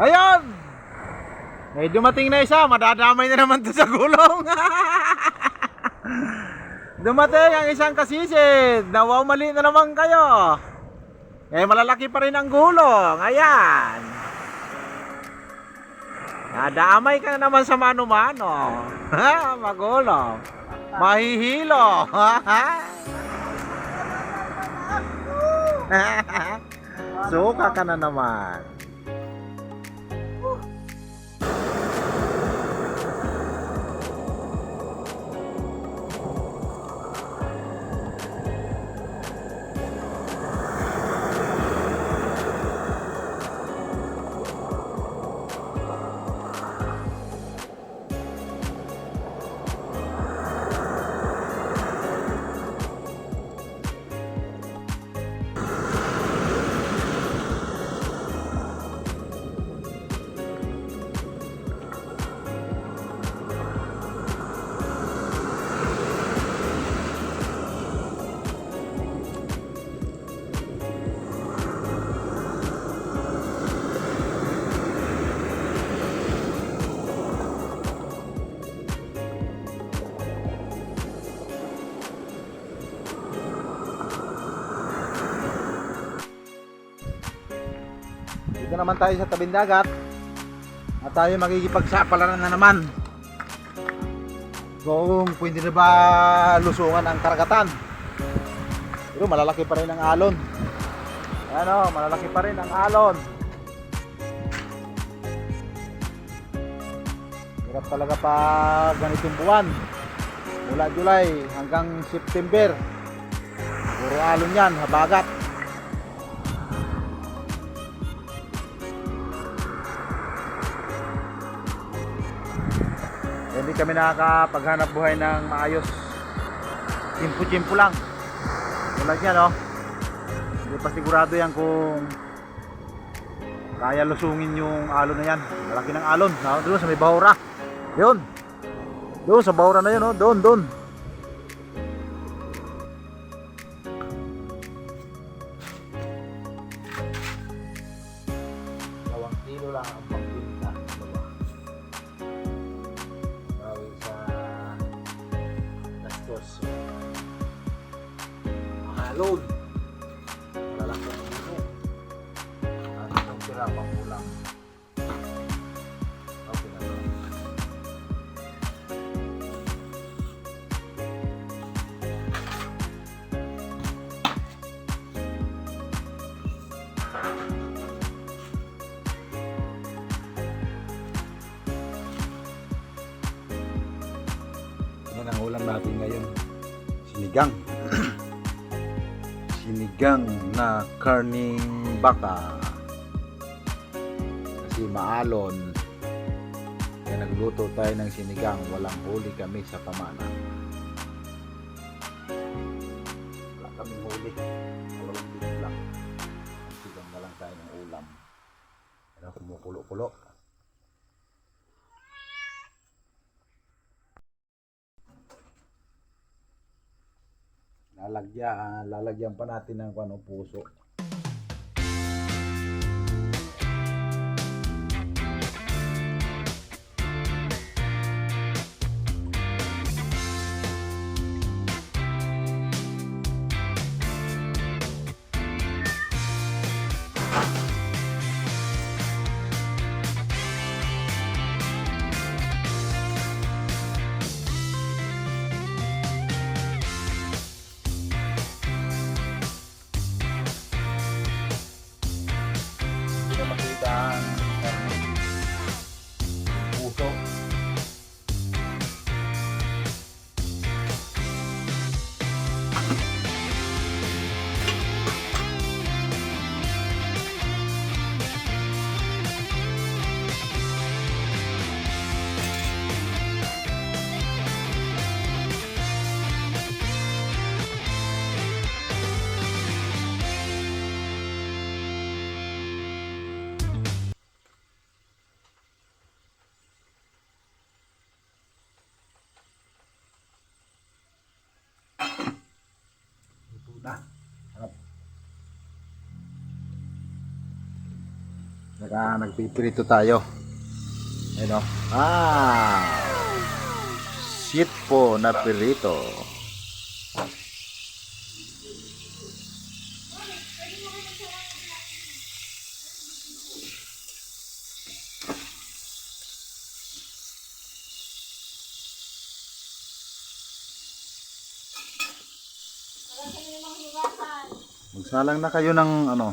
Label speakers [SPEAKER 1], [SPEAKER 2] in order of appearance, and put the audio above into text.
[SPEAKER 1] Ayun! May dumating na isa, madadamay na naman to sa gulong. Dumating ang isang kasisid. Nawaw, mali na naman kayo. Eh, malalaki pa rin ang gulong. Ayan. Nadamay ka na naman sa mano-mano. Ha, magulong. Mahihilo. Suka ka na naman. Dito naman tayo sa tabing dagat at tayo makikipagsapalaran na naman kung pwede na ba lusungan ang karagatan. Pero malalaki pa rin ang alon. Ano, malalaki pa rin ang alon. Hirap talaga pag ganitong buwan, mula July hanggang September, puro alon yan, habagat. Hindi kami nakakapaghanap buhay ng maayos. Timpo-timpo lang. Tulad yan, no? Hindi pa sigurado yan kung kaya lusungin yung alon na yan. Malaki ng alon. Doon sa may bahura. Yun. Doon sa bahura na yun, no? Doon. Dalawang kilo lang ang pagbinta. Alon, malalaki ang puso. Ano itong tira pang ulam? Okay na ito. Yan ang ulam natin ngayon. Sinigang. Sinigang na karning baka kasi maalon, kaya nagluto tayo ng sinigang. Walang huli kami sa pamana, wala kaming huli, walang dito lang. Sinigang na lang tayo ng ulam. Ano, kumukulo-kulo. Lalagyan pa natin ng puso. Makita ang puso. Ito na. Harap. Saka nagpipirito tayo. Ayun o. Shit po na pirito. Magsalang na kayo ng ano.